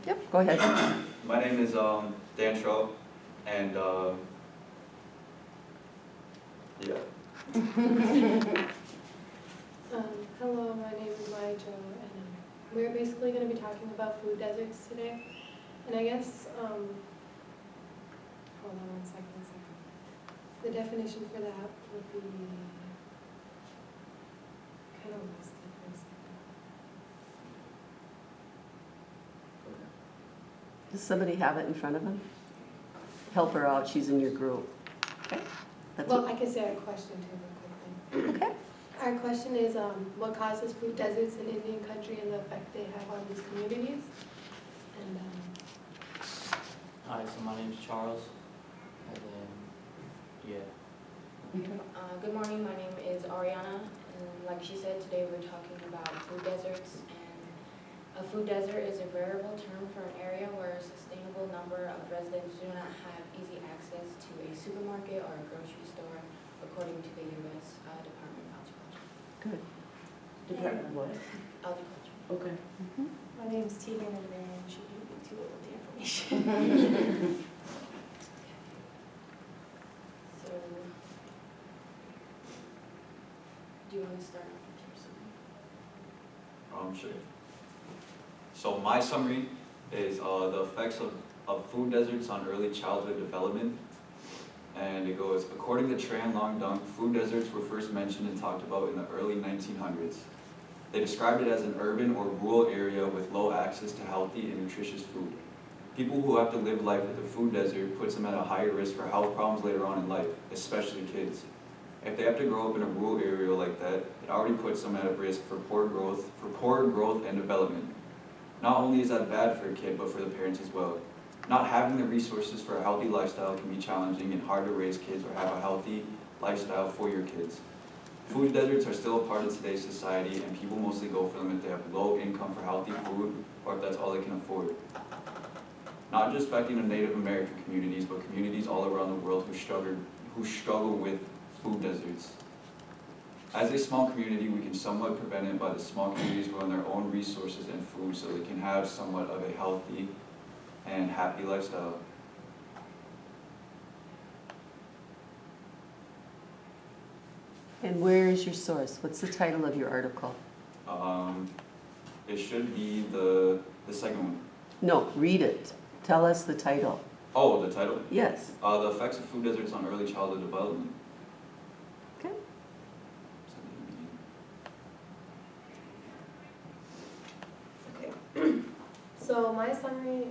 Yep, go ahead. My name is Dan Tro, and yeah. Hello, my name is Maya Jo, and we're basically going to be talking about food deserts today. And I guess, hold on one second. The definition for that would be, kind of lost it for a second. Does somebody have it in front of them? Help her out, she's in your group. Okay. That's Well, I could say our question too, real quickly. okay. Our question is, what causes food deserts in Indian country and the effect they have on these communities? And Hi, so my name's Charles, and then, yeah. Good morning, my name is Ariana, and like she said, today we're talking about food deserts. And a food desert is a variable term for an area where a sustainable number of residents do not have easy access to a supermarket or a grocery store, according to the U.S. Department of Agriculture. Good. Department of what? Agriculture. Okay. my name's Tegan, and Marion should give me too old the information. So, do you want to start off with your summary? Sure. So my summary is the effects of food deserts on early childhood development. And it goes, according to Tran Long Dunk, food deserts were first mentioned and talked about in the early 1900s. They described it as an urban or rural area with low access to healthy and nutritious food. People who have to live life with a food desert puts them at a higher risk for health problems later on in life, especially kids. If they have to grow up in a rural area like that, it already puts them at a risk for poor growth and development. Not only is that bad for a kid, but for the parents as well. Not having the resources for a healthy lifestyle can be challenging and hard to raise kids or have a healthy lifestyle for your kids. Food deserts are still a part of today's society, and people mostly go for them if they have low income for healthy food or if that's all they can afford. Not just affecting the Native American communities, but communities all around the world who struggle with food deserts. As a small community, we can somewhat prevent it by the small communities growing their own resources and food so they can have somewhat of a healthy and happy lifestyle. And where is your source? What's the title of your article? It should be the second one. No, read it. Tell us the title. Oh, the title. Yes. The effects of food deserts on early childhood development. Okay. Okay. So my summary,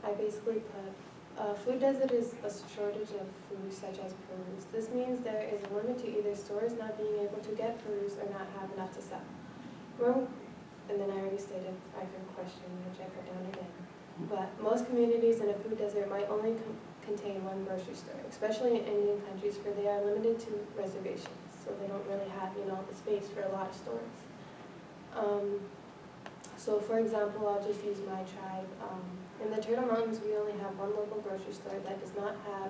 I basically put, food desert is a shortage of food such as produce. This means there is a limit to either stores not being able to get produce or not have enough to sell. And then I already stated I could question, which I put down again. But most communities in a food desert might only contain one grocery store, especially in Indian countries where they are limited to reservations. So they don't really have, the space for a lot of stores. So for example, I'll just use my tribe. In the Turtle Mountains, we only have one local grocery store that does not have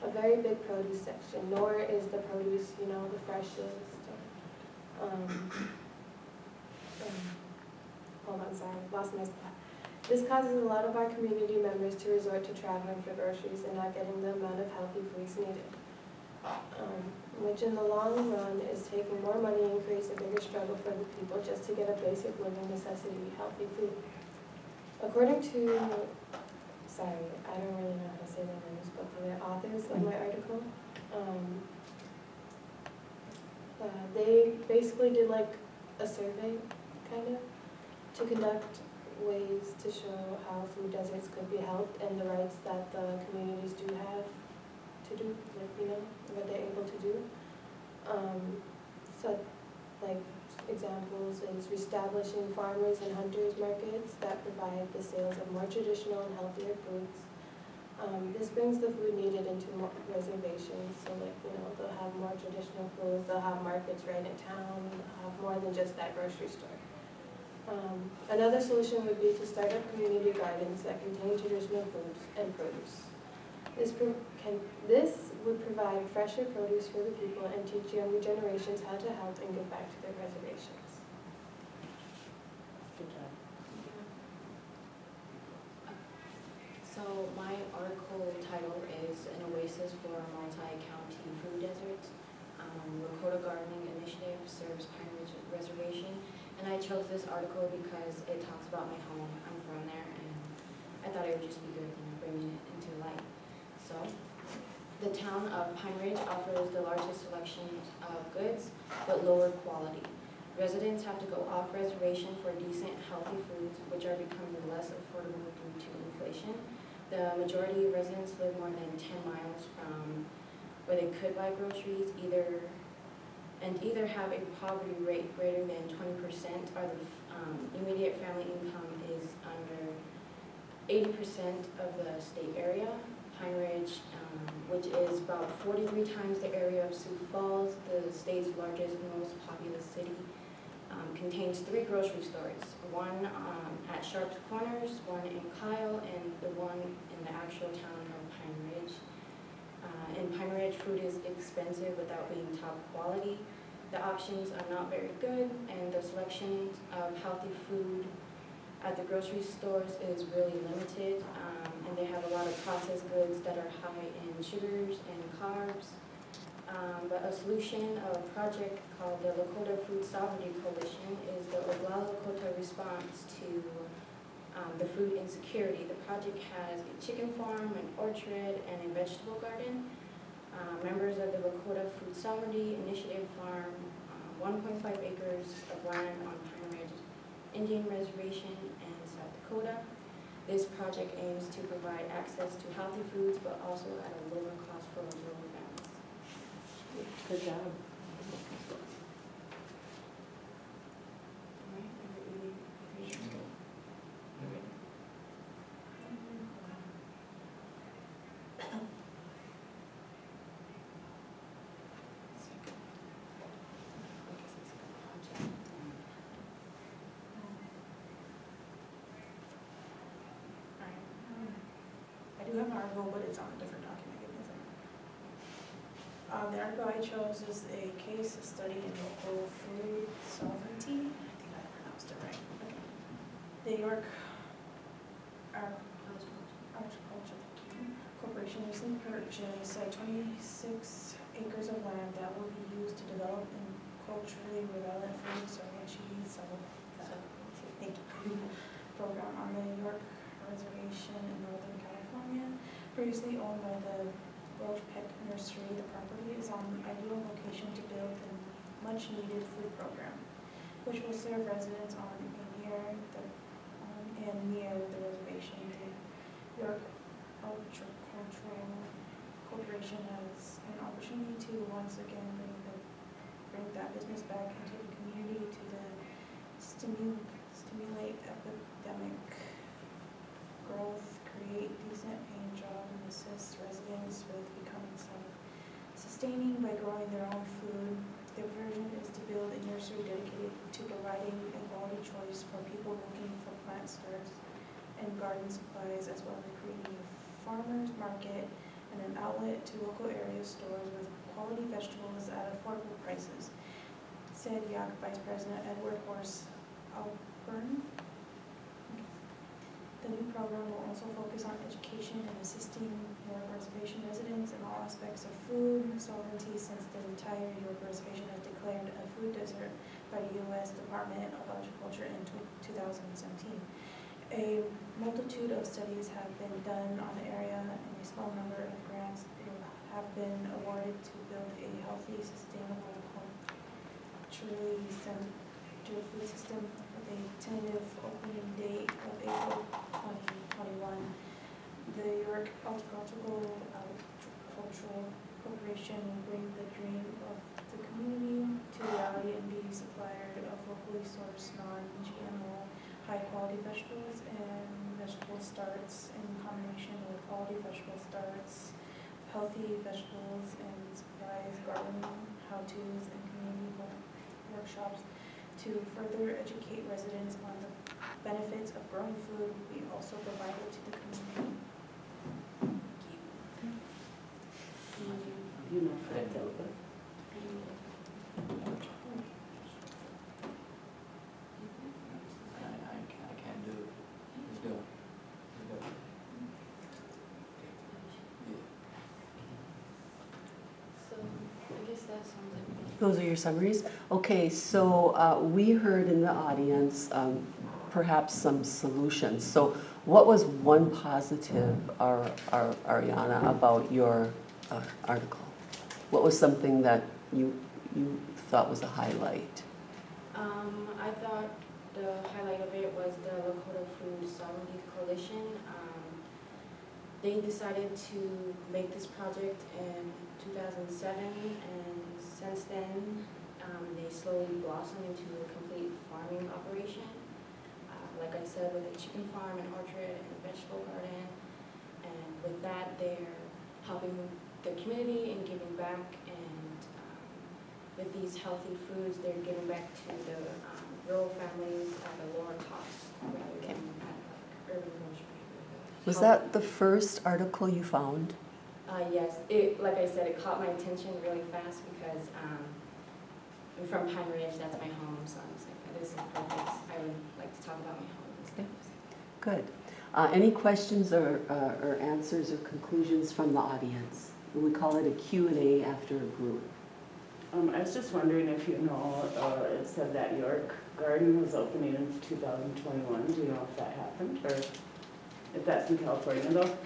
a very big produce section, nor is the produce, the freshest. Hold on, sorry, lost my spot. This causes a lot of our community members to resort to traveling for groceries and not getting the amount of healthy foods needed, which in the long run is taking more money and creates a bigger struggle for the people just to get a basic living necessity, healthy food. According to, sorry, I don't really know how to say their names, but the authors of my article, they basically did like a survey, kind of, to conduct ways to show how food deserts could be helped and the rights that the communities do have to do, what they're able to do. So, like, examples is reestablishing farmers and hunters markets that provide the sales of more traditional and healthier foods. This brings the food needed into more reservations, so they'll have more traditional foods, they'll have markets right in town, they'll have more than just that grocery store. Another solution would be to start up community gardens that contain traditional foods and produce. This would provide fresher produce for the people and teach younger generations how to help and give back to their reservations. Good job. article title is An Oasis for Multi-County Food Deserts. Lakota Gardening Initiative serves Pine Ridge Reservation. And I chose this article because it talks about my home. I'm from there, and I thought it would just be good, bringing it into light. So, the town of Pine Ridge offers the largest selection of goods, but lower quality. Residents have to go off reservation for decent, healthy foods, which are becoming less affordable due to inflation. The majority of residents live more than 10 miles from where they could buy groceries, either have a poverty rate greater than 20%, or the immediate family income is under 80% of the state area. Pine Ridge, which is about 43 times the area of Sioux Falls, the state's largest and most populous city, contains 3 grocery stores, one at Sharps Corners, one in Kyle, and the one in the actual town of Pine Ridge. In Pine Ridge, food is expensive without being top quality. The options are not very good, and the selection of healthy food at the grocery stores is really limited, and they have a lot of processed goods that are high in sugars and carbs. But a solution, a project called the Lakota Food Sovereignty Coalition, is the Oglala Lakota response to the food insecurity. The project has a chicken farm, an orchard, and a vegetable garden. Members of the Lakota Food Sovereignty Initiative farm 1.5 acres of land on Pine Ridge Indian Reservation in South Dakota. This project aims to provide access to healthy foods, but also at a lower cost for rural families. Good job. I do have an article, but it's on a different document. Give me a second. The article I chose is a case study in local food sovereignty. I think I pronounced it right. The York Agriculture Corporation recently purchased 26 acres of land that will be used to develop and culturally relevant food, thank you, program on the York Reservation in Northern California. Previously owned by the Welch Peck Nursery, the property is on an ideal location to build a much-needed food program, which will serve residents on and near the reservation. The York Agricultural Corporation has an opportunity to once again bring that business back into the community to stimulate epidemic growth, create decent paying jobs, and assist residents with becoming self-sustaining by growing their own food. The vision is to build a nursery dedicated to providing a quality choice for people looking for plant starts and garden supplies, as well as creating a farmer's market and an outlet to local area stores with quality vegetables at affordable prices, said York Vice President Edward Horse Alpern. The new program will also focus on education and assisting York Reservation residents in all aspects of food sovereignty, since the entire York Reservation has declared a food desert by the U.S. Department of Agriculture in 2017. A multitude of studies have been done on the area, and a small number of grants have been awarded to build a healthy, sustainable, culturally centered food system, with a tentative opening date of April 2021. The York Agricultural Corporation will bring the dream of the community to reality and be a supplier of locally sourced, non-GMO, high-quality vegetables and vegetable starts in combination with quality vegetable starts, healthy vegetables and supplies, gardening how-tos, and community workshops to further educate residents on the benefits of growing food we also provided to the community. You know Fred Delpa? I can't do it. Let's go. Those are your summaries? Okay, so we heard in the audience perhaps some solutions. So what was one positive, Ariana, about your article? What was something that you thought was a highlight? I thought the highlight of it was the Lakota Food Sovereignty Coalition. They decided to make this project in 2007, and since then, they slowly blossomed into a complete farming operation. Like I said, with a chicken farm, an orchard, and a vegetable garden. And with that, they're helping the community and giving back. And with these healthy foods, they're giving back to the rural families at a lower cost rather than at like urban grocery. Was that the first article you found? Yes, like I said, it caught my attention really fast because I'm from Pine Ridge, that's my home, so I was like, this is perfect. I would like to talk about my home and stuff. Good. Any questions or answers or conclusions from the audience? We call it a Q&A after a group. I was just wondering if you know, it said that York Garden was opening in 2021. Do you know if that happened or if that's in California though?